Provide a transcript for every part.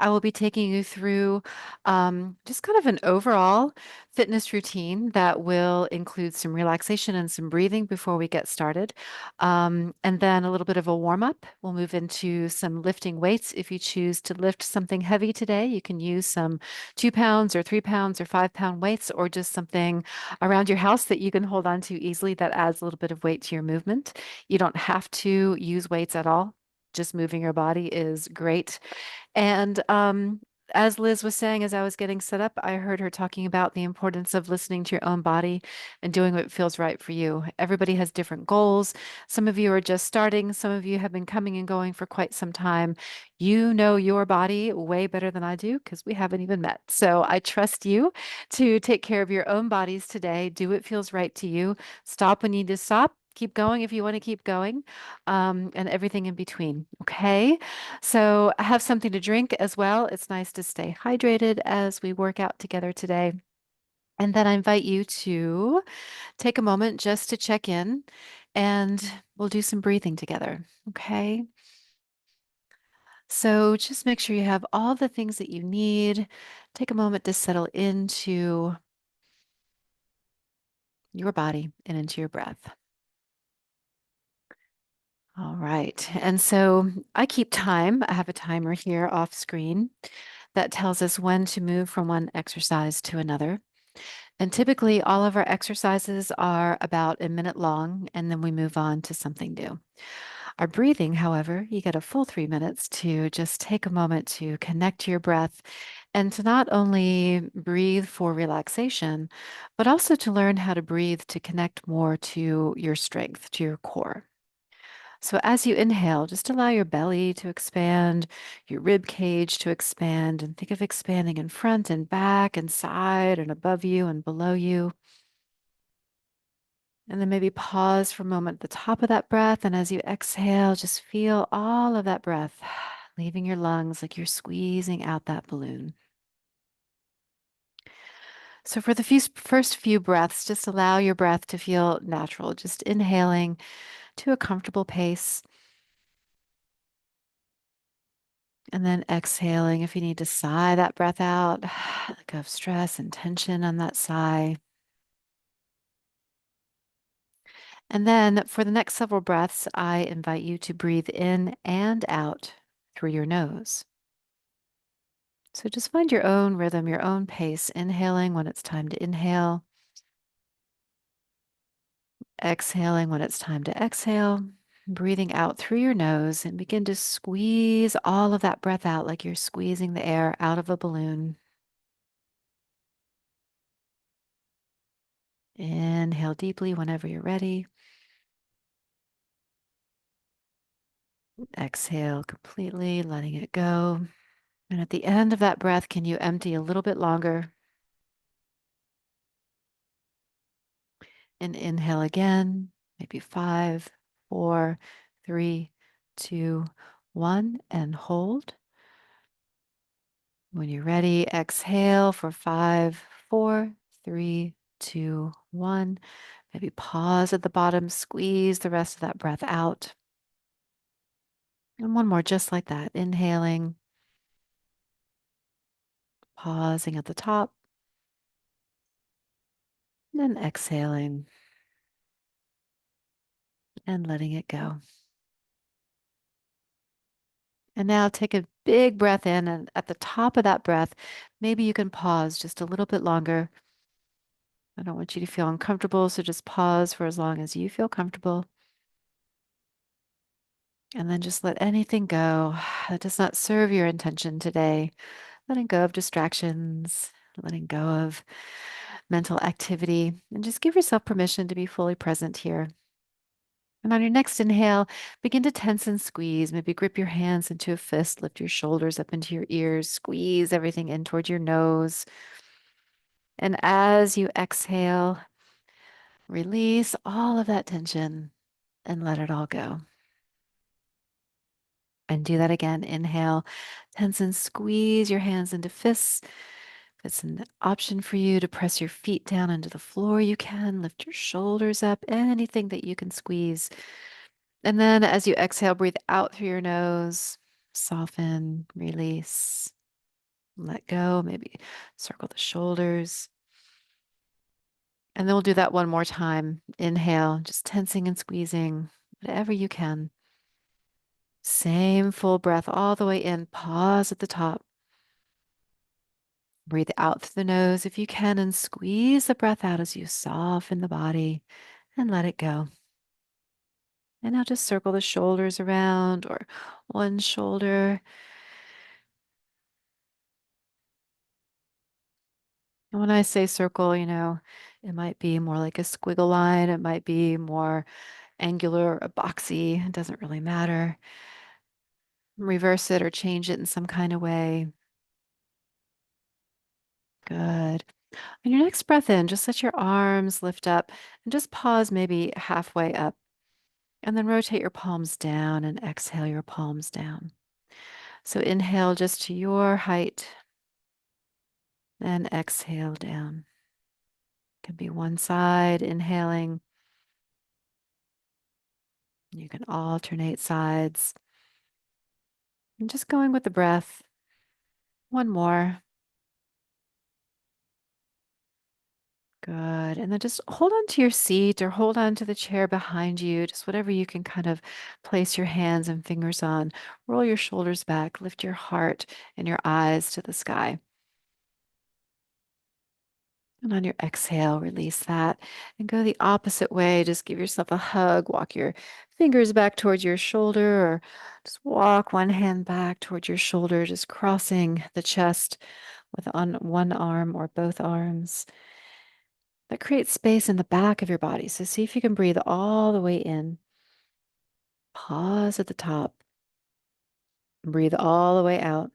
I will be taking you through just kind of an overall fitness routine that will include some relaxation and some breathing before we get started. And then a little bit of a warm up. We'll move into some lifting weights. If you choose to lift something heavy today, you can use some 2 pounds or 3 pounds or 5 pound weights, or just something around your house that you can hold on to easily that adds a little bit of weight to your movement. You don't have to use weights at all. Just moving your body is great. And as Liz was saying, as I was getting set up, I heard her talking about the importance of listening to your own body and doing what feels right for you. Everybody has different goals. Some of you are just starting, some of you have been coming and going for quite some time. You know your body way better than I do because we haven't even met. So I trust you to take care of your own bodies today. Do what feels right to you. Stop when you need to stop. Keep going if you want to keep going, and everything in between. Okay. So have something to drink as well. It's nice to stay hydrated as we work out together today. And then I invite you to take a moment just to check in and we'll do some breathing together. Okay. So just make sure you have all the things that you need. Take a moment to settle into your body and into your breath. All right. And so I keep time. I have a timer here off screen that tells us when to move from one exercise to another. And typically, all of our exercises are about a minute long, and then we move on to something new. Our breathing, however, you get a full 3 minutes to just take a moment to connect to your breath and to not only breathe for relaxation, but also to learn how to breathe to connect more to your strength, to your core. So as you inhale, just allow your belly to expand, your rib cage to expand, and think of expanding in front and back and side and above you and below you. And then maybe pause for a moment at the top of that breath. And as you exhale, just feel all of that breath leaving your lungs like you're squeezing out that balloon. So for the first few breaths, just allow your breath to feel natural, just inhaling to a comfortable pace. And then exhaling if you need to sigh that breath out, let go of stress and tension on that sigh. And then for the next several breaths, I invite you to breathe in and out through your nose. So just find your own rhythm, your own pace, inhaling when it's time to inhale, exhaling when it's time to exhale, breathing out through your nose, and begin to squeeze all of that breath out like you're squeezing the air out of a balloon. Inhale deeply whenever you're ready. Exhale completely, letting it go. And at the end of that breath, can you empty a little bit longer and inhale again? Maybe 5, 4, 3, 2, 1, and hold. When you're ready, exhale for 5, 4, 3, 2, 1. Maybe pause at the bottom, squeeze the rest of that breath out. And one more, just like that. Inhaling, pausing at the top, and then exhaling and letting it go. And now take a big breath in, and at the top of that breath, maybe you can pause just a little bit longer. I don't want you to feel uncomfortable, so just pause for as long as you feel comfortable. And then just let anything go that does not serve your intention today. Letting go of distractions, letting go of mental activity, and just give yourself permission to be fully present here. And on your next inhale, begin to tense and squeeze. Maybe grip your hands into a fist, lift your shoulders up into your ears, squeeze everything in toward your nose. And as you exhale, release all of that tension and let it all go. And do that again. Inhale, tense and squeeze your hands into fists. If it's an option for you to press your feet down into the floor, you can lift your shoulders up, anything that you can squeeze. And then as you exhale, breathe out through your nose, soften, release. Let go, maybe circle the shoulders. And then we'll do that one more time. Inhale, just tensing and squeezing, whatever you can. Same full breath all the way in. Pause at the top. Breathe out through the nose if you can and squeeze the breath out as you soften the body and let it go. And now just circle the shoulders around or one shoulder. And when I say circle, it might be more like a squiggle line. It might be more angular or boxy. It doesn't really matter. Reverse it or change it in some kind of way. Good. On your next breath in, just let your arms lift up and just pause maybe halfway up. And then rotate your palms down and exhale your palms down. So inhale just to your height and exhale down. Can be one side, inhaling. You can alternate sides. And just going with the breath. One more. Good. And then just hold on to your seat or hold on to the chair behind you, just whatever you can kind of place your hands and fingers on. Roll your shoulders back, lift your heart and your eyes to the sky. And on your exhale, release that and go the opposite way. Just give yourself a hug. Walk your fingers back towards your shoulder or just walk one hand back towards your shoulder, just crossing the chest with on one arm or both arms. That creates space in the back of your body. So see if you can breathe all the way in. Pause at the top. Breathe all the way out.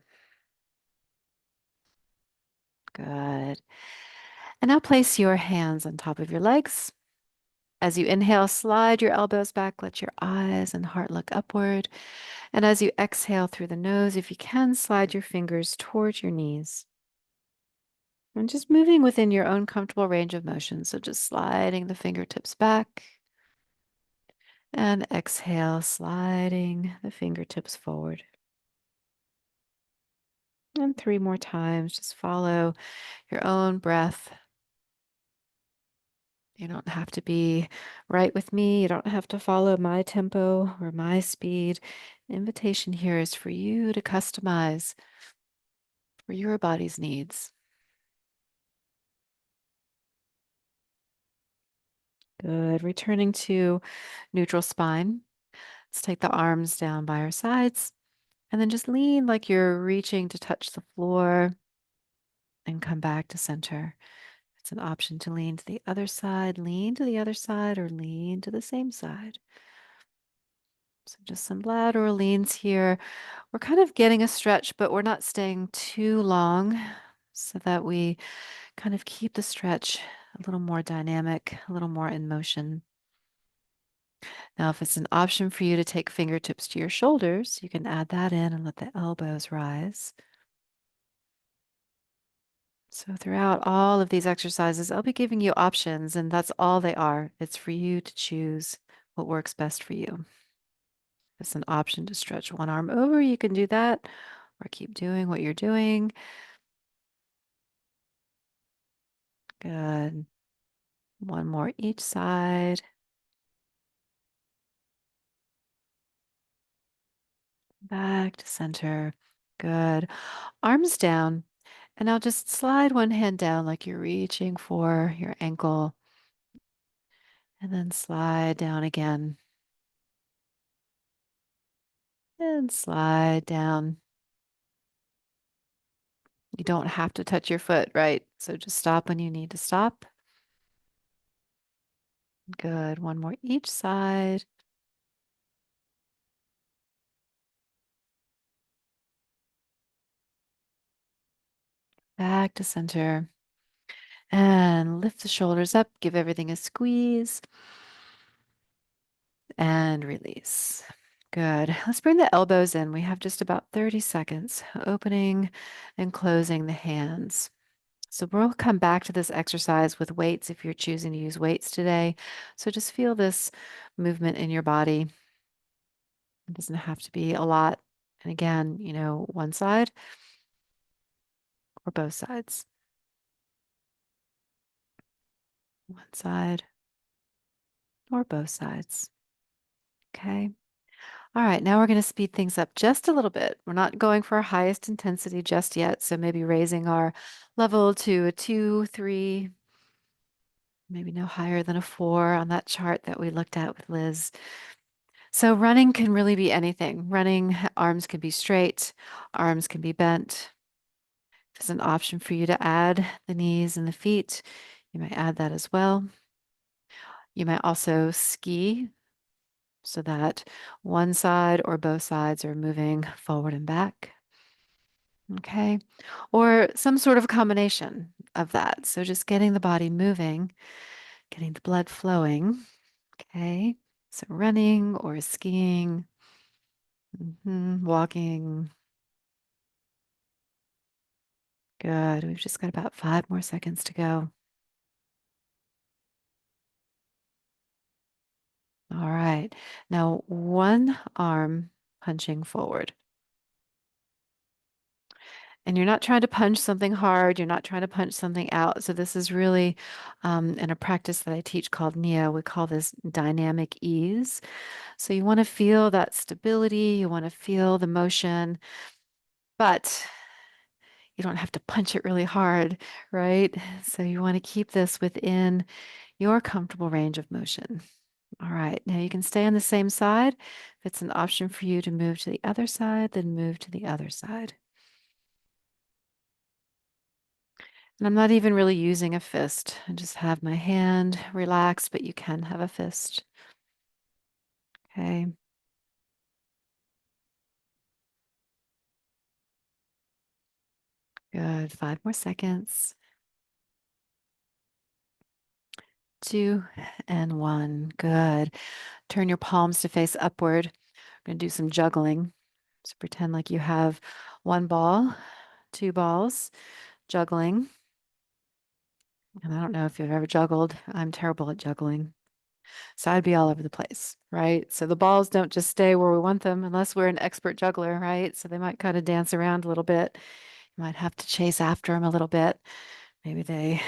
Good. And now place your hands on top of your legs. As you inhale, slide your elbows back, let your eyes and heart look upward. And as you exhale through the nose, if you can, slide your fingers towards your knees. And just moving within your own comfortable range of motion. So just sliding the fingertips back. And exhale, sliding the fingertips forward. And three more times. Just follow your own breath. You don't have to be right with me. You don't have to follow my tempo or my speed. The invitation here is for you to customize for your body's needs. Good. Returning to neutral spine. Let's take the arms down by our sides and then just lean like you're reaching to touch the floor and come back to center. It's an option to lean to the other side, lean to the other side, or lean to the same side. So just some lateral leans here. We're kind of getting a stretch, but we're not staying too long so that we kind of keep the stretch a little more dynamic, a little more in motion. Now, if it's an option for you to take fingertips to your shoulders, you can add that in and let the elbows rise. So throughout all of these exercises, I'll be giving you options, and that's all they are. It's for you to choose what works best for you. It's an option to stretch one arm over. You can do that or keep doing what you're doing. Good. One more each side. Back to center. Good. Arms down. And now just slide one hand down like you're reaching for your ankle. And then slide down again. And slide down. You don't have to touch your foot, right? So just stop when you need to stop. Good. One more each side. Back to center. And lift the shoulders up. Give everything a squeeze. And release. Good. Let's bring the elbows in. We have just about 30 seconds, opening and closing the hands. So we'll come back to this exercise with weights if you're choosing to use weights today. So just feel this movement in your body. It doesn't have to be a lot. And again, one side. or both sides. One side or both sides. Okay. All right, now we're going to speed things up just a little bit. We're not going for our highest intensity just yet, so maybe raising our level to a 2, 3, maybe no higher than a 4 on that chart that we looked at with Liz. So running can really be anything. Running, arms can be straight, arms can be bent. There's an option for you to add the knees and the feet. You might add that as well. You might also ski so that one side or both sides are moving forward and back. Okay. Or some sort of combination of that. So just getting the body moving, getting the blood flowing. Okay. So running or skiing, walking. Good. We've just got about 5 more seconds to go. All right. Now, one arm punching forward. And you're not trying to punch something hard. You're not trying to punch something out. So this is really in a practice that I teach called NEO. We call this dynamic ease. So you want to feel that stability. You want to feel the motion, but you don't have to punch it really hard, right? So you want to keep this within your comfortable range of motion. All right, now you can stay on the same side. If it's an option for you to move to the other side, then move to the other side. And I'm not even really using a fist. I just have my hand relaxed, but you can have a fist. Okay. Good. 5 more seconds. 2 and 1. Good. Turn your palms to face upward. We're going to do some juggling. So pretend like you have one ball, 2 balls, juggling. And I don't know if you've ever juggled. I'm terrible at juggling. So I'd be all over the place, right? So the balls don't just stay where we want them unless we're an expert juggler, right? So they might kind of dance around a little bit. You might have to chase after them a little bit. Maybe they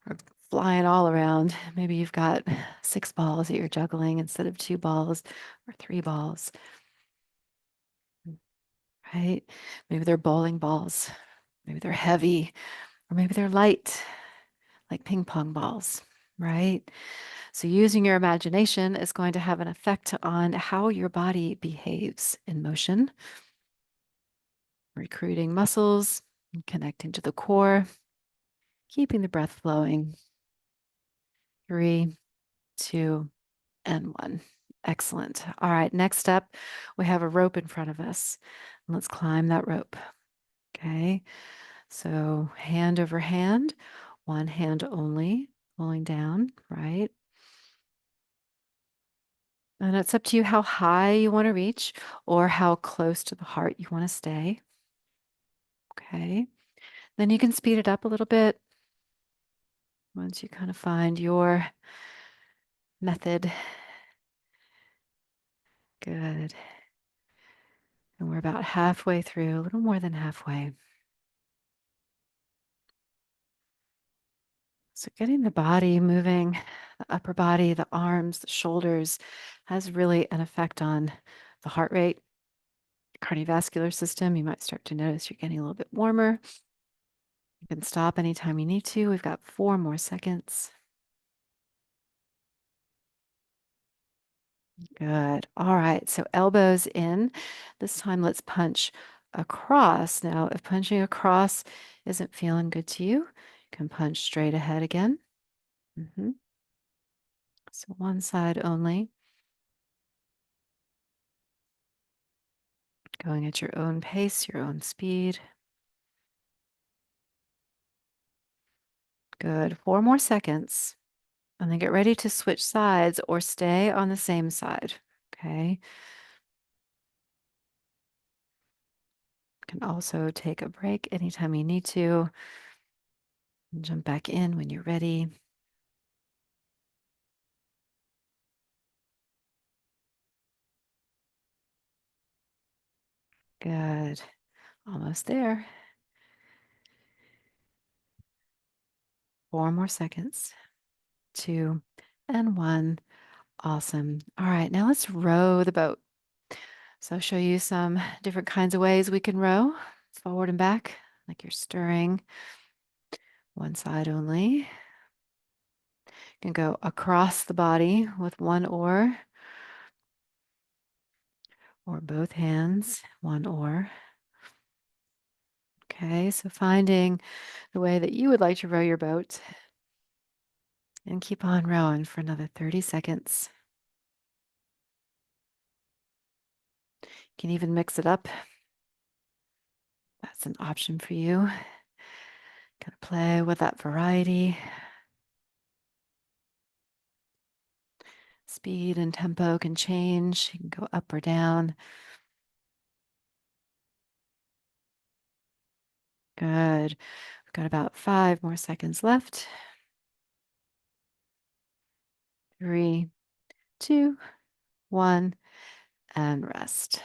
are flying all around. Maybe you've got 6 balls that you're juggling instead of 2 balls or 3 balls, right? Maybe they're bowling balls. Maybe they're heavy, or maybe they're light, like ping pong balls, right? So, using your imagination is going to have an effect on how your body behaves in motion, recruiting muscles, connecting to the core, keeping the breath flowing. 3, 2, and 1. Excellent. All right, next up, we have a rope in front of us. Let's climb that rope. Okay, so hand over hand, one hand only, pulling down, right? And it's up to you how high you want to reach or how close to the heart you want to stay. Okay. Then you can speed it up a little bit once you kind of find your method. Good. And we're about halfway through, a little more than halfway. So getting the body moving, the upper body, the arms, the shoulders has really an effect on the heart rate, cardiovascular system. You might start to notice you're getting a little bit warmer. You can stop anytime you need to. We've got 4 more seconds. Good. All right. So elbows in. This time let's punch across. Now, if punching across isn't feeling good to you, you can punch straight ahead again. So one side only, going at your own pace, your own speed. Good. 4 more seconds. And then get ready to switch sides or stay on the same side. Okay. You can also take a break anytime you need to. And jump back in when you're ready. Good. Almost there. 4 more seconds. 2 and 1. Awesome. All right, now let's row the boat. So I'll show you some different kinds of ways we can row forward and back, like you're stirring one side only. You can go across the body with one oar or both hands, one oar. Okay, so finding the way that you would like to row your boat and keep on rowing for another 30 seconds. You can even mix it up. That's an option for you. Kind of play with that variety. Speed and tempo can change. You can go up or down. Good. We've got about 5 more seconds left. 3, 2, 1, and rest.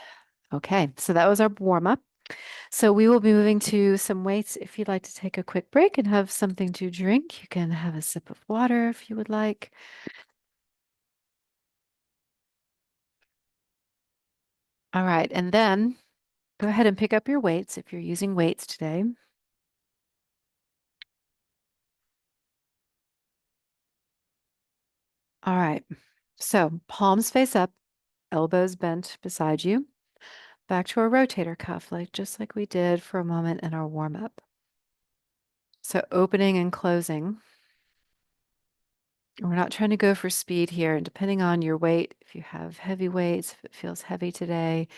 Okay, so that was our warm up. So we will be moving to some weights. If you'd like to take a quick break and have something to drink, you can have a sip of water if you would like. All right, and then go ahead and pick up your weights if you're using weights today. All right, so palms face up, elbows bent beside you. Back to our rotator cuff, just like we did for a moment in our warm up. So opening and closing. We're not trying to go for speed here. And depending on your weight, if you have heavy weights, if it feels heavy today,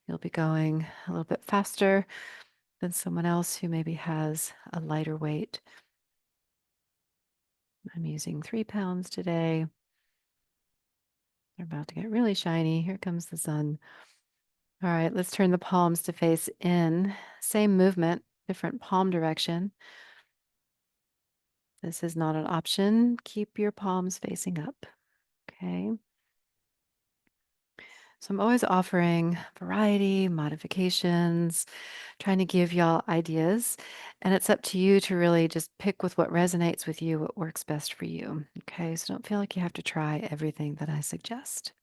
you'll be going a little bit faster than someone else who maybe has a lighter weight. I'm using 3 pounds today. They're about to get really shiny. Here comes the sun. All right, let's turn the palms to face in. Same movement, different palm direction. This is not an option. Keep your palms facing up. Okay. So I'm always offering variety, modifications, trying to give y'all ideas. And it's up to you to really just pick with what resonates with you, what works best for you. Okay. So don't feel like you have to try everything that I suggest.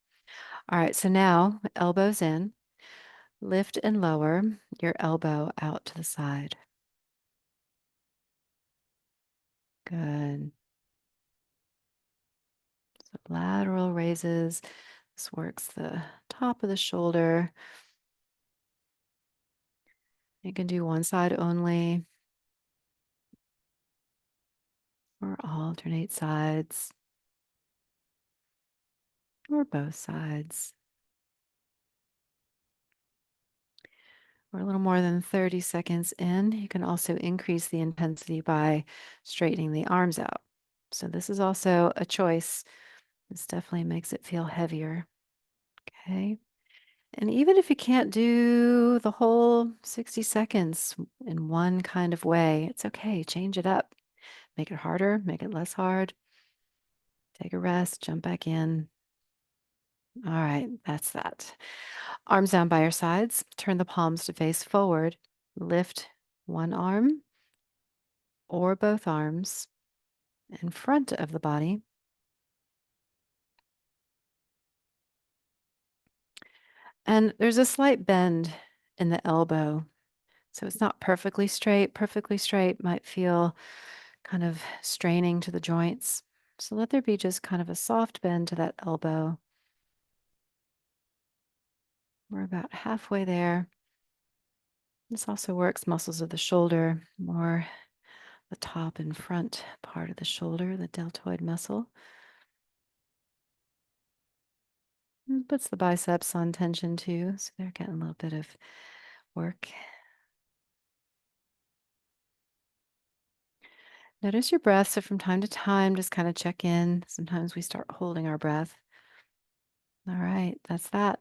All right. So now elbows in, lift and lower your elbow out to the side. Good. So lateral raises. This works the top of the shoulder. You can do one side only or alternate sides or both sides. We're a little more than 30 seconds in. You can also increase the intensity by straightening the arms out. So this is also a choice. This definitely makes it feel heavier. Okay. And even if you can't do the whole 60 seconds in one kind of way, it's okay. Change it up. Make it harder, make it less hard. Take a rest, jump back in. All right, that's that. Arms down by your sides. Turn the palms to face forward. Lift one arm or both arms in front of the body. And there's a slight bend in the elbow. So it's not perfectly straight. Perfectly straight might feel kind of straining to the joints. So let there be just kind of a soft bend to that elbow. We're about halfway there. This also works muscles of the shoulder, more the top and front part of the shoulder, the deltoid muscle. And puts the biceps on tension too, so they're getting a little bit of work. Notice your breath. So from time to time, just kind of check in. Sometimes we start holding our breath. All right, that's that.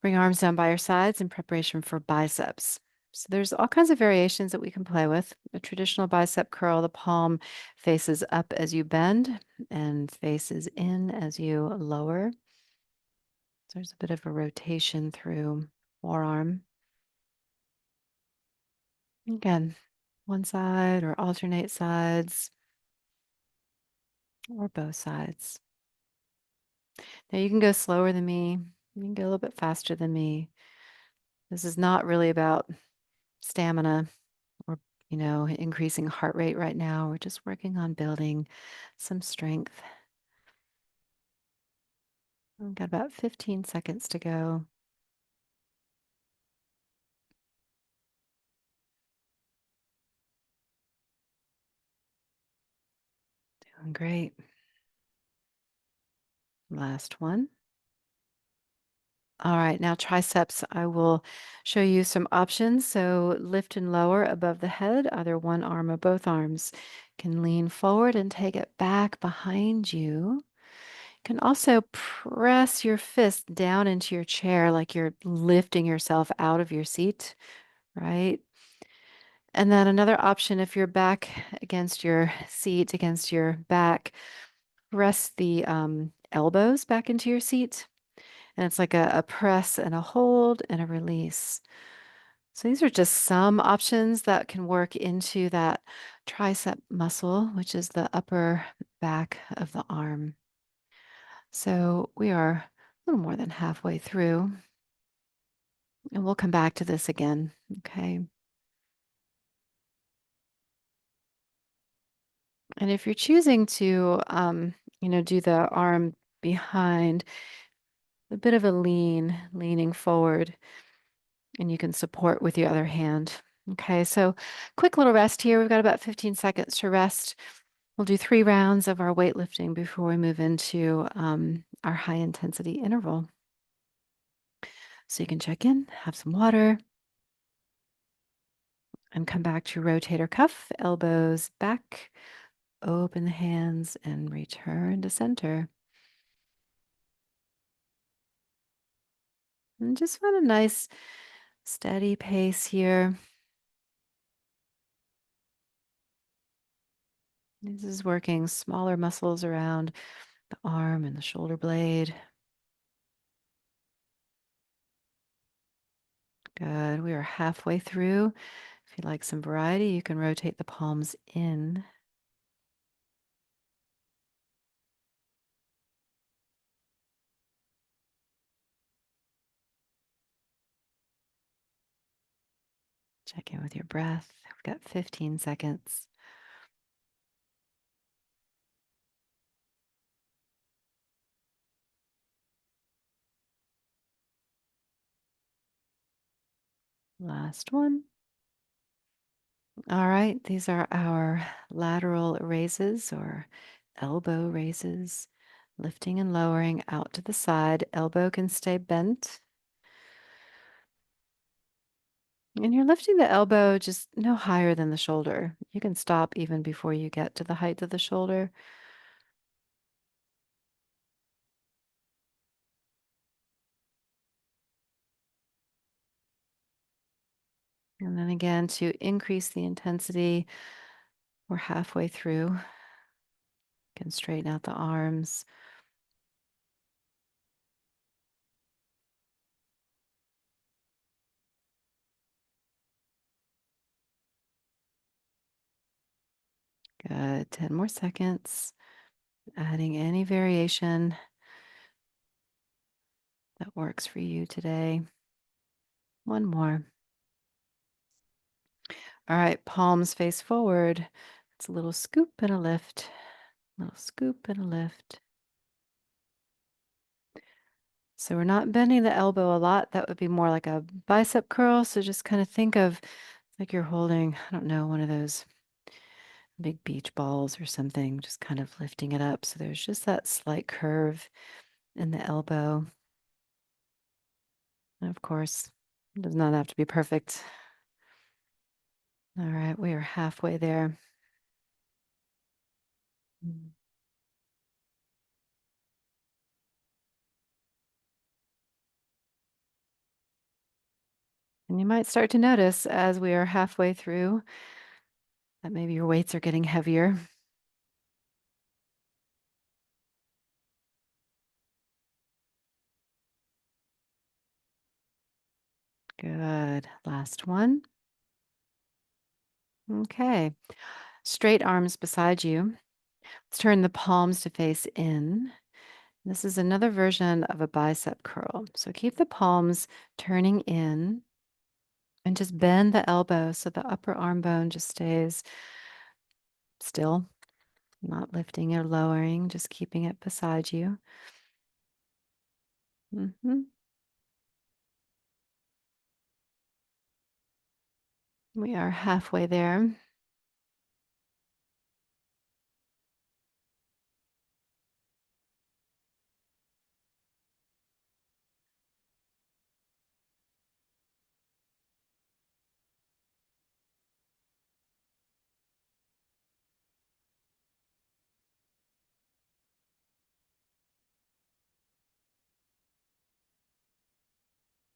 Bring arms down by your sides in preparation for biceps. So there's all kinds of variations that we can play with. A traditional bicep curl, the palm faces up as you bend and faces in as you lower. So there's a bit of a rotation through forearm. Again, one side or alternate sides. or both sides. Now you can go slower than me. You can go a little bit faster than me. This is not really about stamina or, increasing heart rate right now. We're just working on building some strength. We've got about 15 seconds to go. Doing great. Last one. All right, now triceps, I will show you some options. So lift and lower above the head, either one arm or both arms. Can lean forward and take it back behind you. Can also press your fist down into your chair like you're lifting yourself out of your seat, right? And then another option, if you're back against your seat, against your back, rest the elbows back into your seat. And it's like a press and a hold and a release. So these are just some options that can work into that tricep muscle, which is the upper back of the arm. So we are a little more than halfway through, and we'll come back to this again. Okay. And if you're choosing to, do the arm behind, a bit of a leaning forward, and you can support with the other hand. Okay, so quick little rest here. We've got about 15 seconds to rest. We'll do 3 rounds of our weightlifting before we move into our high intensity interval. So you can check in, have some water, and come back to rotator cuff, elbows back, open the hands, and return to center. And just find a nice steady pace here. This is working smaller muscles around the arm and the shoulder blade. Good. We are halfway through. If you'd like some variety, you can rotate the palms in. Check in with your breath. We've got 15 seconds. Last one. All right, these are our lateral raises or elbow raises, lifting and lowering out to the side. Elbow can stay bent. And you're lifting the elbow just no higher than the shoulder. You can stop even before you get to the height of the shoulder. And then again, to increase the intensity, we're halfway through. You can straighten out the arms. Good. 10 more seconds. Adding any variation that works for you today. One more. All right, palms face forward. It's a little scoop and a lift. Little scoop and a lift. So we're not bending the elbow a lot. That would be more like a bicep curl. So just kind of think of like you're holding, I don't know, one of those big beach balls or something, just kind of lifting it up. So there's just that slight curve in the elbow. And of course, it does not have to be perfect. All right, we are halfway there. Mm. And you might start to notice as we are halfway through that maybe your weights are getting heavier. Good. Last one. Okay. Straight arms beside you. Let's turn the palms to face in. This is another version of a bicep curl. So keep the palms turning in and just bend the elbow so the upper arm bone just stays still, not lifting or lowering, just keeping it beside you. Mhm. We are halfway there.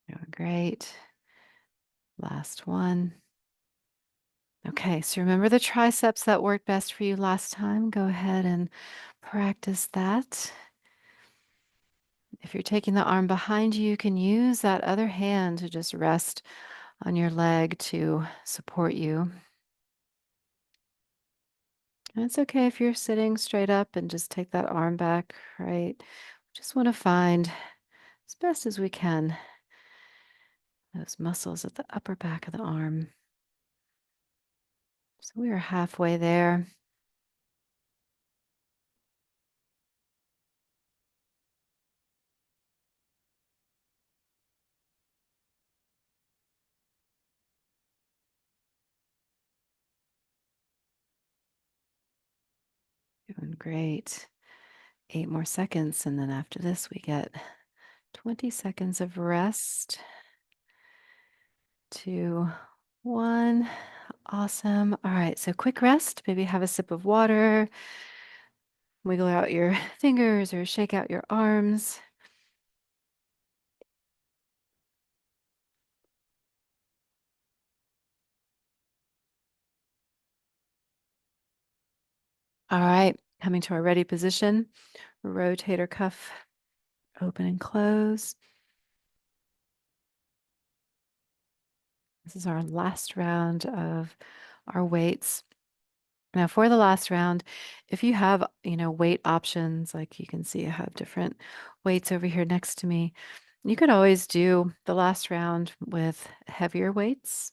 Doing great. Last one. Okay, so remember the triceps that worked best for you last time? Go ahead and practice that. If you're taking the arm behind you, you can use that other hand to just rest on your leg to support you. And it's okay if you're sitting straight up and just take that arm back, right? Just want to find as best as we can those muscles at the upper back of the arm. So we are halfway there. Doing great. 8 more seconds. And then after this, we get 20 seconds of rest. 2, 1. Awesome. All right. So quick rest. Maybe have a sip of water, wiggle out your fingers or shake out your arms. All right. Coming to our ready position. Rotator cuff open and close. This is our last round of our weights. Now, for the last round, if you have, weight options, like you can see, I have different weights over here next to me. You could always do the last round with heavier weights,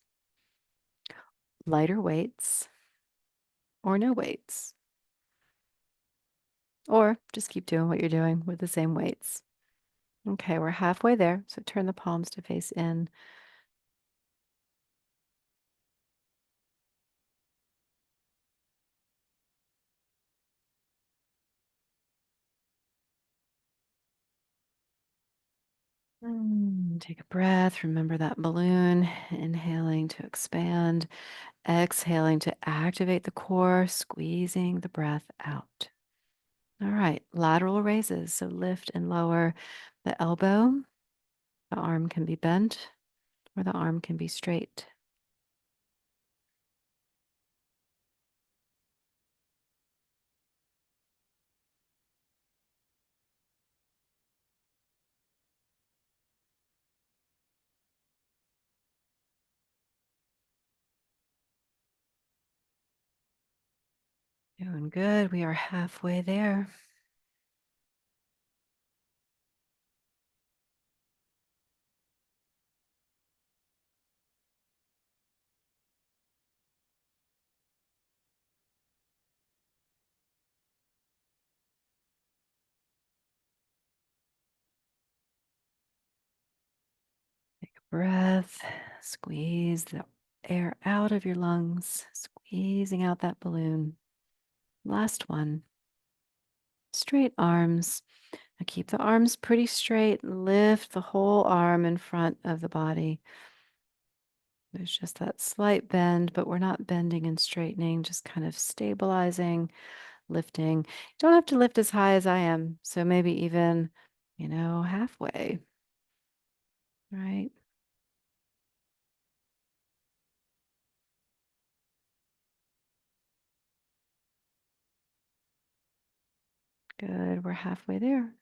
lighter weights, or no weights, or just keep doing what you're doing with the same weights. Okay, we're halfway there. So turn the palms to face in. Take a breath. Remember that balloon. Inhaling to expand, exhaling to activate the core, squeezing the breath out. All right, lateral raises. So lift and lower the elbow. The arm can be bent or the arm can be straight. Doing good. We are halfway there. Take a breath. Squeeze the air out of your lungs, squeezing out that balloon. Last one. Straight arms. Now keep the arms pretty straight. Lift the whole arm in front of the body. There's just that slight bend, but we're not bending and straightening, just kind of stabilizing, lifting. You don't have to lift as high as I am. So maybe even, halfway, right? Good. We're halfway there.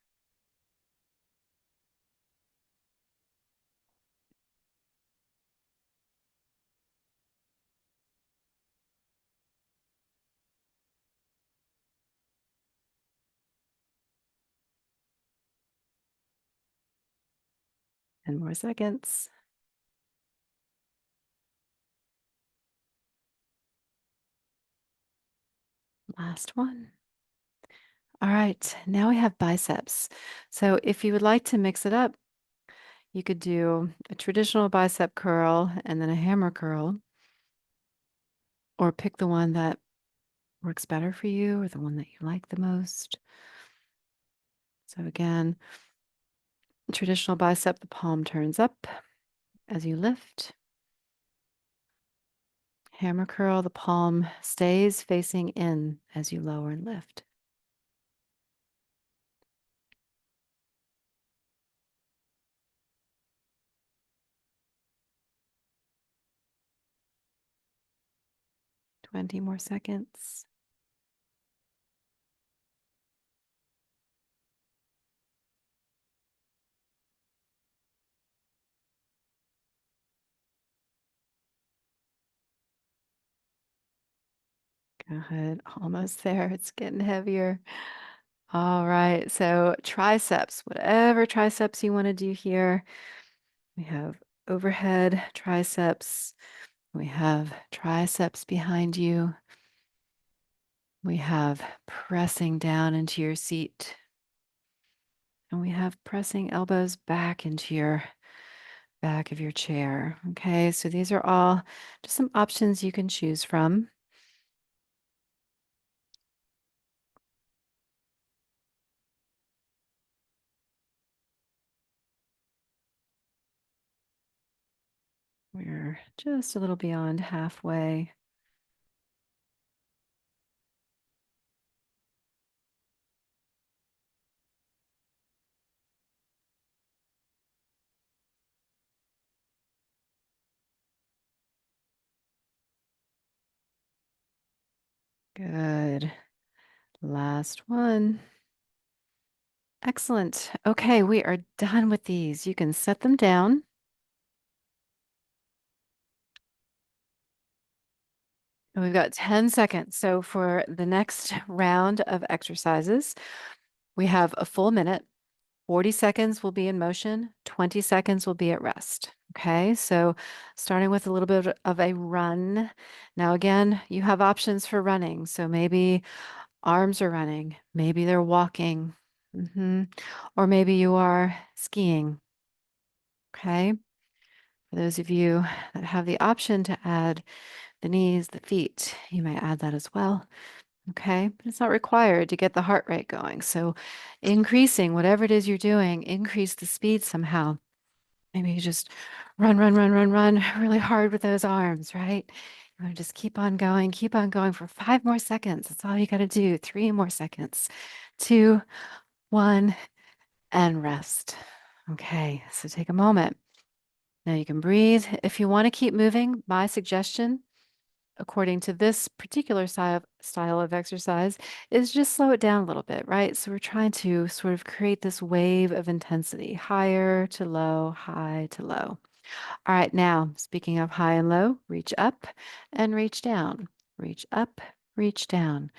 10 more seconds. Last one. All right, now we have biceps. So if you would like to mix it up, you could do a traditional bicep curl and then a hammer curl, or pick the one that works better for you or the one that you like the most. So again, traditional bicep, the palm turns up as you lift. Hammer curl, the palm stays facing in as you lower and lift. Twenty more seconds. Good. Almost there. It's getting heavier. All right. So triceps, whatever triceps you want to do here. We have overhead triceps. We have triceps behind you. We have pressing down into your seat. And we have pressing elbows back into your back of your chair. Okay. So these are all just some options you can choose from. We're just a little beyond halfway. Good. Last one. Excellent. Okay, we are done with these. You can set them down. And we've got 10 seconds. So for the next round of exercises, we have a full minute. 40 seconds will be in motion, 20 seconds will be at rest. Okay, so starting with a little bit of a run. Now, again, you have options for running. So maybe arms are running, maybe they're walking, or maybe you are skiing. Okay, for those of you that have the option to add the knees, the feet, you may add that as well. Okay, but it's not required to get the heart rate going. So, increasing whatever it is you're doing, increase the speed somehow. Maybe you just run, run, run, run, run really hard with those arms, right? You want to just keep on going for 5 more seconds. That's all you got to do. 3 more seconds. 2, 1, and rest. Okay, so take a moment. Now you can breathe. If you want to keep moving, my suggestion, according to this particular style of exercise, is just slow it down a little bit, right? So we're trying to sort of create this wave of intensity, higher to low, high to low. All right, now, speaking of high and low, reach up and reach down. Reach up, reach down.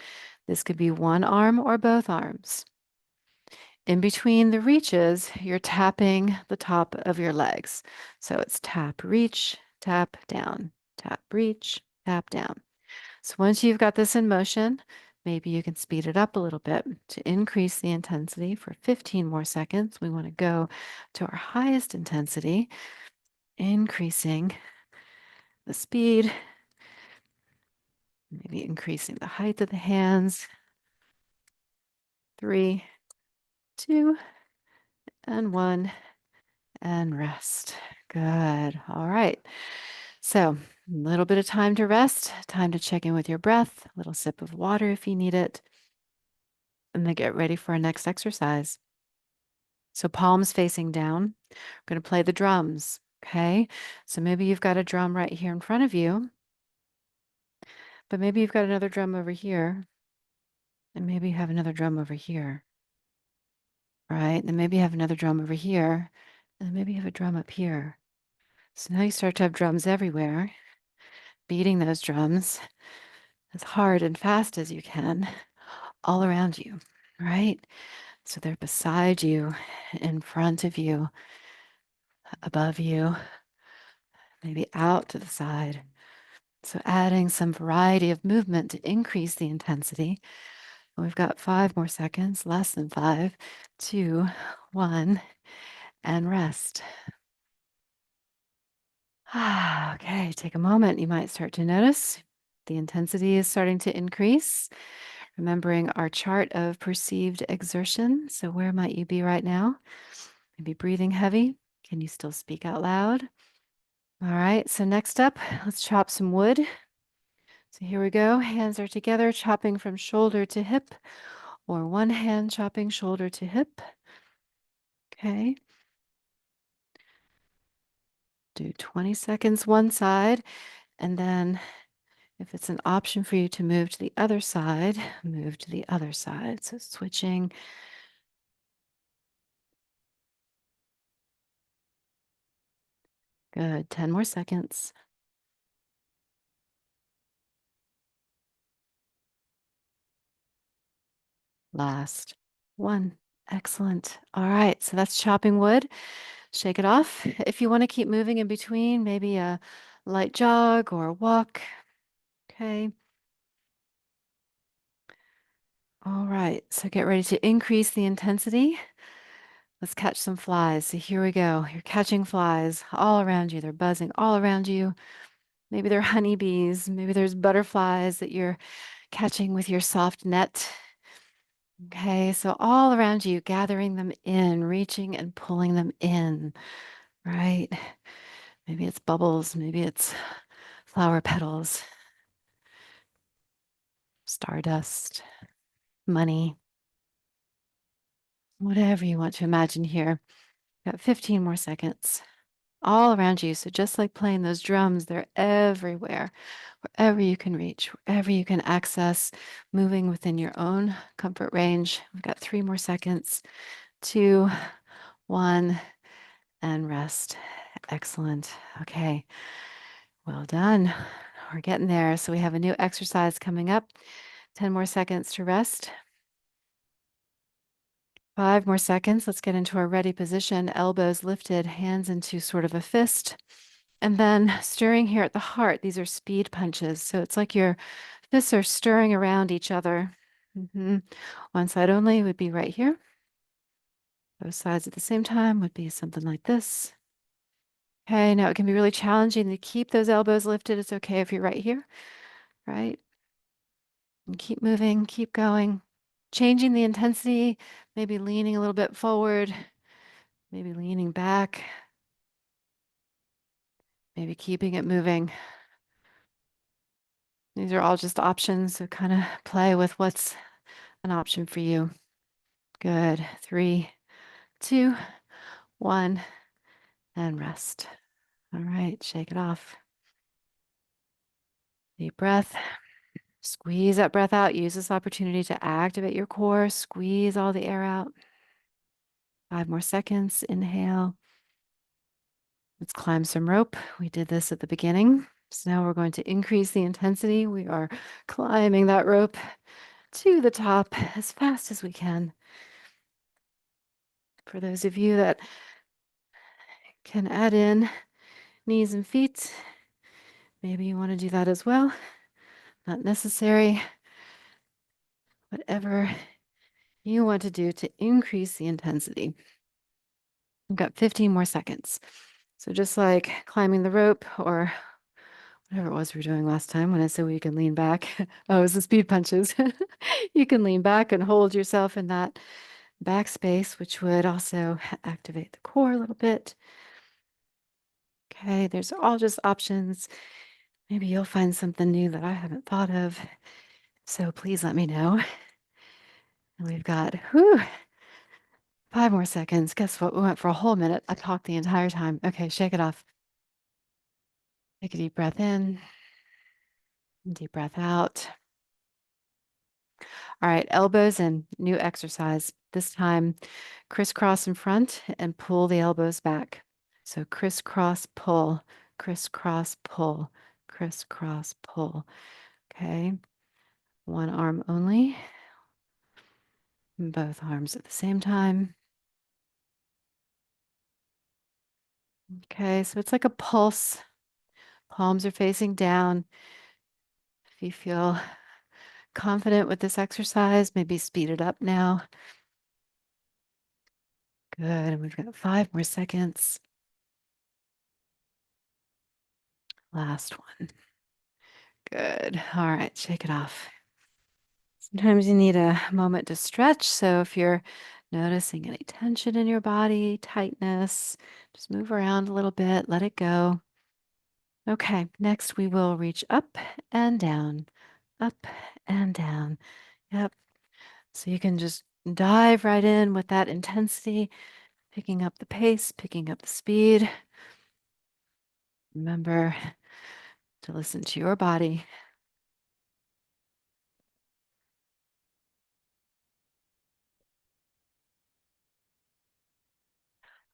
This could be one arm or both arms. In between the reaches, you're tapping the top of your legs. So it's tap, reach, tap, down, tap, reach, tap, down. So once you've got this in motion, maybe you can speed it up a little bit to increase the intensity for 15 more seconds. We want to go to our highest intensity, increasing the speed, maybe increasing the height of the hands. 3, 2, and 1, and rest. Good. All right. So, a little bit of time to rest, time to check in with your breath, a little sip of water if you need it, and then get ready for our next exercise. So, palms facing down. We're going to play the drums. Okay. So, maybe you've got a drum right here in front of you, but maybe you've got another drum over here, and maybe you have another drum over here. Right? And then maybe you have another drum over here, and then maybe you have a drum up here. So now you start to have drums everywhere, beating those drums as hard and fast as you can all around you, right? So they're beside you, in front of you, above you, maybe out to the side. So adding some variety of movement to increase the intensity. We've got 5 more seconds, less than 5, 2, 1, and rest. Okay, take a moment. You might start to notice the intensity is starting to increase. Remembering our chart of perceived exertion. So, where might you be right now? Maybe breathing heavy. Can you still speak out loud? All right, so next up, let's chop some wood. So, here we go. Hands are together, chopping from shoulder to hip, or one hand chopping shoulder to hip. Okay. Do 20 seconds one side, and then if it's an option for you to move to the other side, move to the other side. So, switching. Good. 10 more seconds. Last one. Excellent. All right. So that's chopping wood. Shake it off. If you want to keep moving in between, maybe a light jog or a walk. Okay. All right. So get ready to increase the intensity. Let's catch some flies. So here we go. You're catching flies all around you. They're buzzing all around you. Maybe they're honeybees. Maybe there's butterflies that you're catching with your soft net. Okay, so all around you, gathering them in, reaching and pulling them in, right? Maybe it's bubbles, maybe it's flower petals, stardust, money, whatever you want to imagine here. Got 15 more seconds. All around you. So just like playing those drums, they're everywhere, wherever you can reach, wherever you can access, moving within your own comfort range. We've got 3 more seconds. 2, 1, and rest. Excellent. Okay. Well done. We're getting there. So we have a new exercise coming up. 10 more seconds to rest. 5 more seconds. Let's get into our ready position. Elbows lifted, hands into sort of a fist. And then stirring here at the heart. These are speed punches. So it's like your fists are stirring around each other. One side only would be right here. Both sides at the same time would be something like this. Okay, now it can be really challenging to keep those elbows lifted. It's okay if you're right here, right? And keep moving, keep going, changing the intensity, maybe leaning a little bit forward, maybe leaning back, maybe keeping it moving. These are all just options, so kind of play with what's an option for you. Good. 3, 2, 1, and rest. All right, shake it off. Deep breath. Squeeze that breath out. Use this opportunity to activate your core. Squeeze all the air out. 5 more seconds. Inhale. Let's climb some rope. We did this at the beginning. So now we're going to increase the intensity. We are climbing that rope to the top as fast as we can. For those of you that can add in knees and feet, maybe you want to do that as well. Not necessary. Whatever you want to do to increase the intensity. We've got 15 more seconds. So just like climbing the rope or whatever it was we were doing last time when I said we can lean back. Oh, it was the speed punches. You can lean back and hold yourself in that back space, which would also activate the core a little bit. Okay, there's all just options. Maybe you'll find something new that I haven't thought of. So please let me know. And we've got 5 more seconds. Guess what? We went for a whole minute. I talked the entire time. Okay, shake it off. Take a deep breath in, deep breath out. All right, elbows and new exercise. This time, crisscross in front and pull the elbows back. So crisscross pull, crisscross pull, crisscross pull. Okay, one arm only, both arms at the same time. Okay, so it's like a pulse. Palms are facing down. If you feel confident with this exercise, maybe speed it up now. Good. And we've got 5 more seconds. Last one. Good. All right, shake it off. Sometimes you need a moment to stretch. So if you're noticing any tension in your body, tightness, just move around a little bit, let it go. Okay, next we will reach up and down, up and down. Yep. So you can just dive right in with that intensity, picking up the pace, picking up the speed. Remember to listen to your body.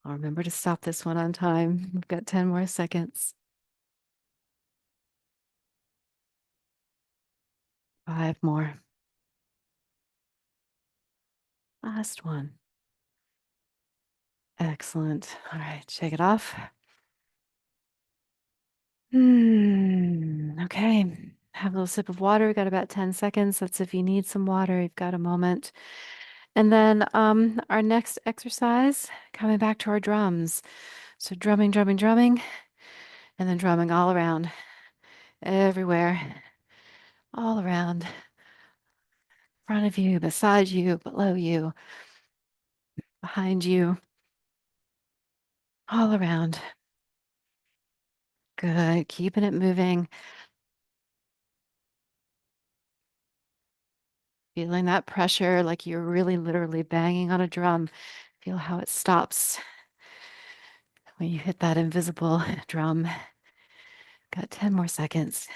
I'll remember to stop this one on time. We've got 10 more seconds. 5 more. Last one. Excellent. All right, shake it off. Okay. Have a little sip of water. We've got about 10 seconds. That's if you need some water, you've got a moment. And then our next exercise, coming back to our drums. So drumming, drumming, drumming, and then drumming all around, everywhere, all around, front of you, beside you, below you, behind you, all around. Good. Keeping it moving. Feeling that pressure like you're really literally banging on a drum. Feel how it stops when you hit that invisible drum. Got 10 more seconds.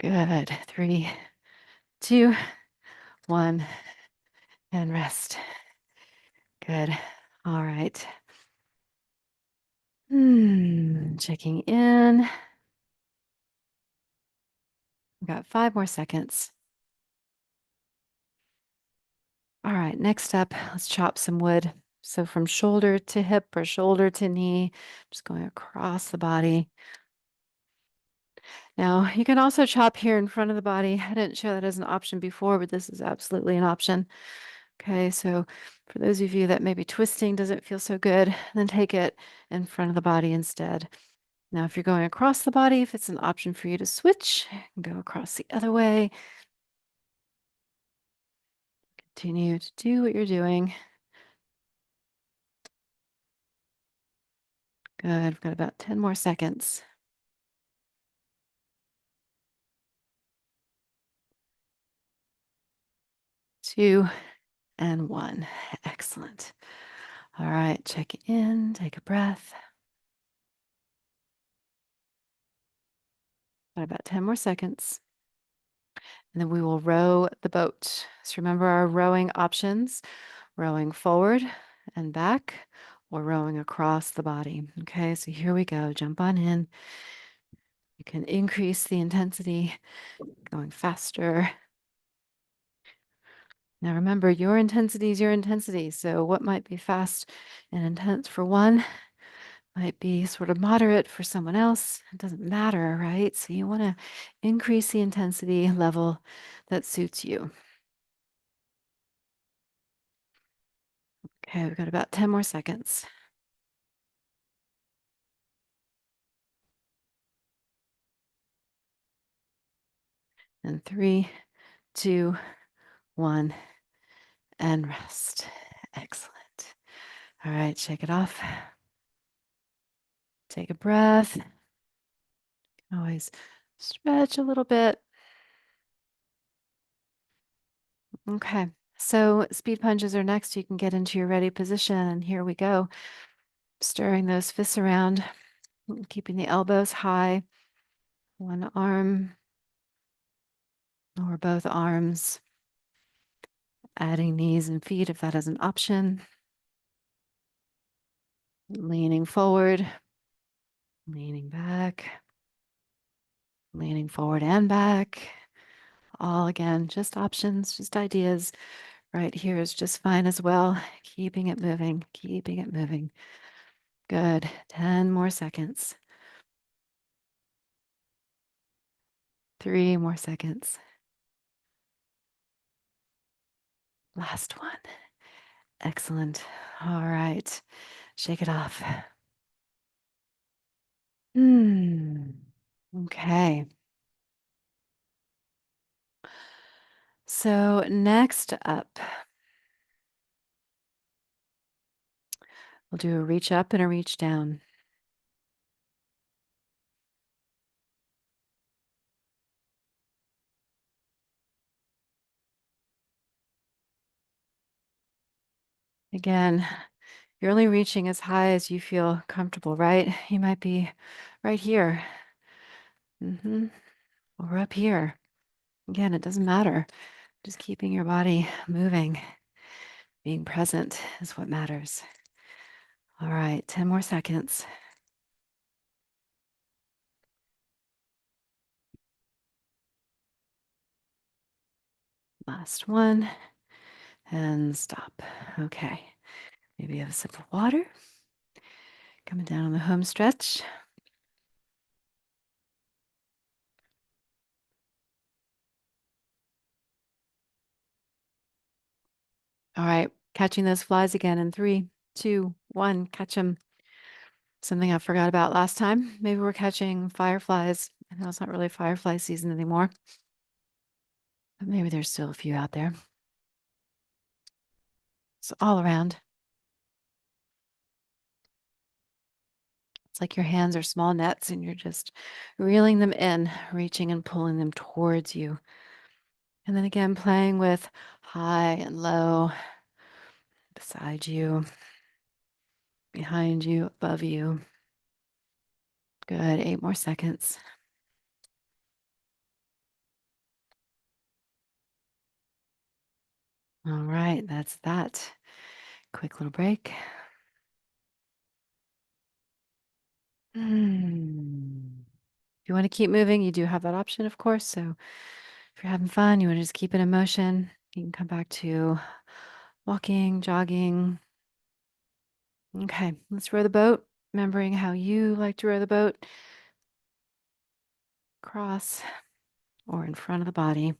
Good. 3, 2, 1, and rest. Good. All right. Checking in. We've got 5 more seconds. All right, next up, let's chop some wood. So from shoulder to hip or shoulder to knee, just going across the body. Now, you can also chop here in front of the body. I didn't show that as an option before, but this is absolutely an option. Okay, so for those of you that maybe twisting doesn't feel so good, then take it in front of the body instead. Now, if you're going across the body, if it's an option for you to switch, go across the other way. Continue to do what you're doing. Good. We've got about 10 more seconds. 2 and 1. Excellent. All right, check in, take a breath. Got about 10 more seconds. And then we will row the boat. So remember our rowing options, rowing forward and back or rowing across the body. Okay, so here we go. Jump on in. You can increase the intensity, going faster. Now remember, your intensity is your intensity. So what might be fast and intense for one might be sort of moderate for someone else. It doesn't matter, right? So you want to increase the intensity level that suits you. Okay, we've got about 10 more seconds. And 3, 2, 1, and rest. Excellent. All right, shake it off. Take a breath. Always stretch a little bit. Okay, so speed punches are next. You can get into your ready position, and here we go. Stirring those fists around, keeping the elbows high. One arm or both arms. Adding knees and feet if that is an option. Leaning forward, leaning back, leaning forward and back. All again, just options, just ideas. Right here is just fine as well. Keeping it moving, keeping it moving. Good. 10 more seconds. 3 more seconds. Last one. Excellent. All right. Shake it off. Okay. So next up, we'll do a reach up and a reach down. Again, you're only reaching as high as you feel comfortable, right? You might be right here, or up here. Again, it doesn't matter. Just keeping your body moving, being present is what matters. All right, 10 more seconds. Last one, and stop. Okay, maybe have a sip of water. Coming down on the home stretch. All right, catching those flies again in 3, 2, 1. Catch them. Something I forgot about last time. Maybe we're catching fireflies. I know it's not really firefly season anymore, but maybe there's still a few out there. It's all around. It's like your hands are small nets and you're just reeling them in, reaching and pulling them towards you. And then again, playing with high and low, beside you, behind you, above you. Good. 8 more seconds. All right. That's that. Quick little break. If you want to keep moving, you do have that option, of course. So if you're having fun, you want to just keep it in motion, you can come back to walking, jogging. Okay, let's row the boat. Remembering how you like to row the boat, across or in front of the body.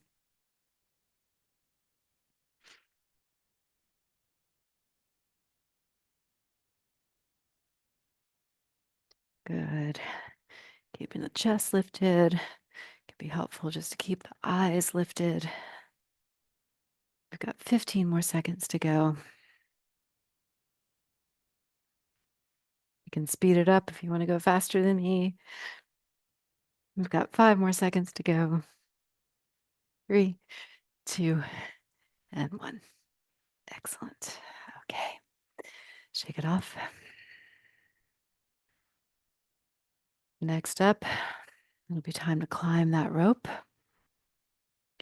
Good. Keeping the chest lifted. Can be helpful just to keep the eyes lifted. We've got 15 more seconds to go. You can speed it up if you want to go faster than me. We've got 5 more seconds to go. 3, 2, and 1. Excellent. Okay. Shake it off. Next up, it'll be time to climb that rope.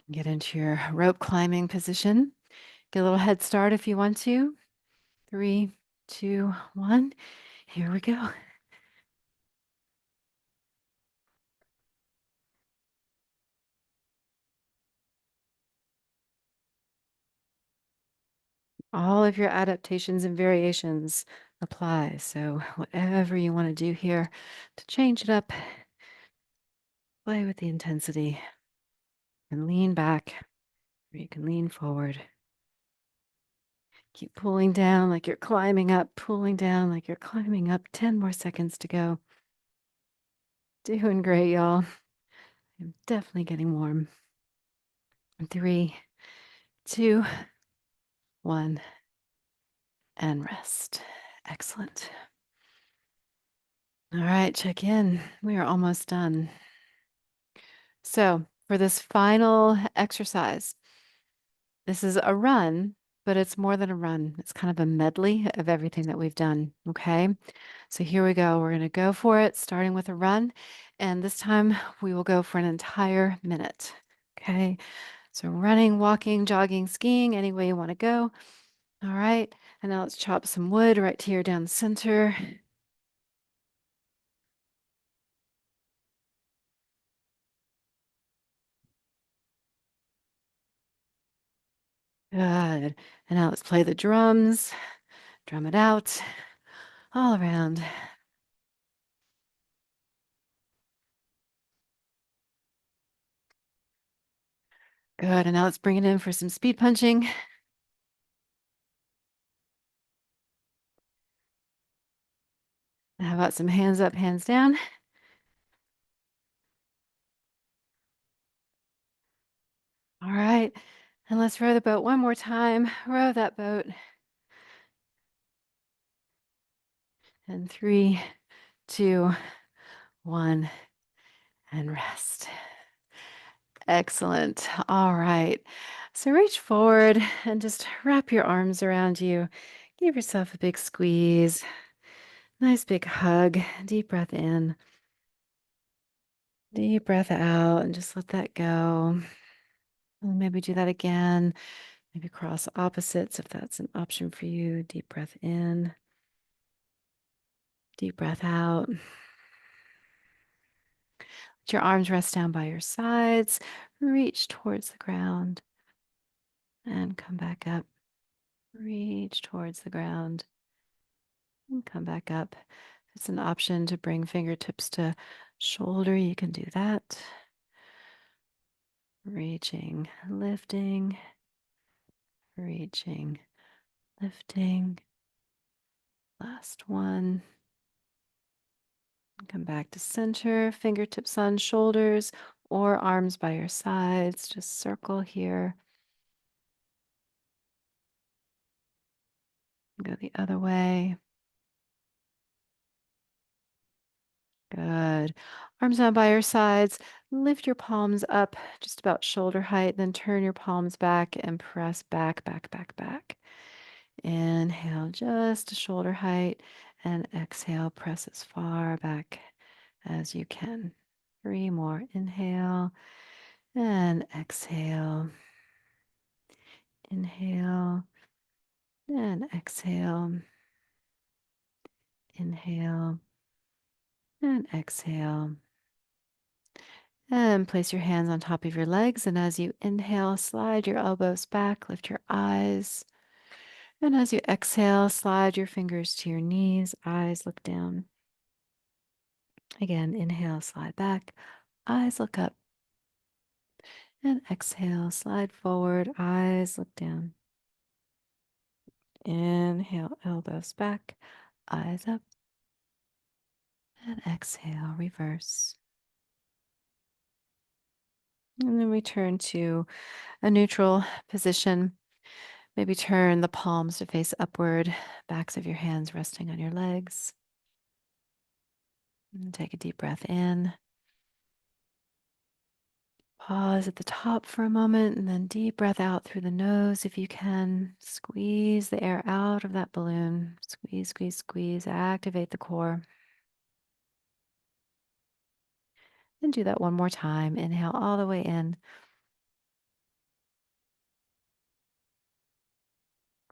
Get into your rope climbing position. Get a little head start if you want to. 3, 2, 1. Here we go. All of your adaptations and variations apply. So whatever you want to do here to change it up, play with the intensity and lean back, or you can lean forward. Keep pulling down like you're climbing up, pulling down like you're climbing up. 10 more seconds to go. Doing great, y'all. I'm definitely getting warm. 3, 2, 1, and rest. Excellent. All right, check in. We are almost done. So, for this final exercise, this is a run, but it's more than a run. It's kind of a medley of everything that we've done. Okay. So, here we go. We're going to go for it, starting with a run. And this time we will go for an entire minute. Okay. So, running, walking, jogging, skiing, any way you want to go. All right. And now let's chop some wood right here down the center. Good. And now let's play the drums. Drum it out all around. Good. And now let's bring it in for some speed punching. How about some hands up, hands down? All right. And let's row the boat one more time. Row that boat. And 3, 2, 1, and rest. Excellent. All right. So reach forward and just wrap your arms around you. Give yourself a big squeeze. Nice big hug. Deep breath in. Deep breath out and just let that go. And maybe do that again. Maybe cross opposites if that's an option for you. Deep breath in. Deep breath out. Let your arms rest down by your sides. Reach towards the ground and come back up. Reach towards the ground and come back up. If it's an option to bring fingertips to shoulder, you can do that. Reaching, lifting, reaching, lifting. Last one. Come back to center, fingertips on shoulders or arms by your sides. Just circle here. Go the other way. Good. Arms down by your sides. Lift your palms up just about shoulder height, then turn your palms back and press back, back, back, back. Inhale just to shoulder height and exhale, press as far back as you can. 3 more. Inhale and exhale. Inhale and exhale. Inhale and exhale. And place your hands on top of your legs. And as you inhale, slide your elbows back, lift your eyes. And as you exhale, slide your fingers to your knees, eyes look down. Again, inhale, slide back, eyes look up. And exhale, slide forward, eyes look down. Inhale, elbows back, eyes up. And exhale, reverse. And then return to a neutral position. Maybe turn the palms to face upward, backs of your hands resting on your legs. And take a deep breath in. Pause at the top for a moment and then deep breath out through the nose if you can. Squeeze the air out of that balloon. Squeeze, squeeze, squeeze. Activate the core. And do that one more time. Inhale all the way in.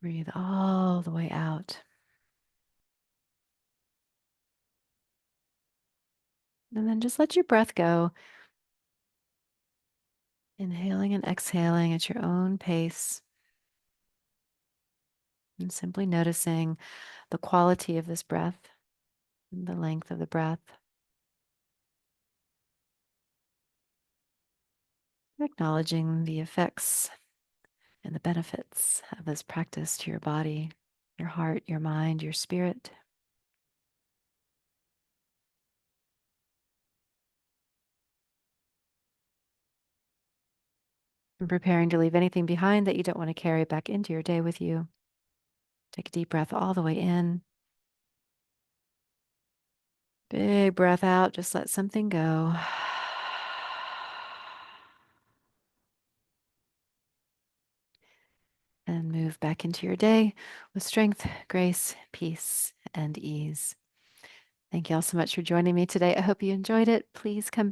Breathe all the way out. And then just let your breath go. Inhaling and exhaling at your own pace. And simply noticing the quality of this breath, the length of the breath. Acknowledging the effects and the benefits of this practice to your body, your heart, your mind, your spirit. And preparing to leave anything behind that you don't want to carry back into your day with you. Take a deep breath all the way in. Big breath out. Just let something go. And move back into your day with strength, grace, peace, and ease. Thank you all so much for joining me today. I hope you enjoyed it. Please come back.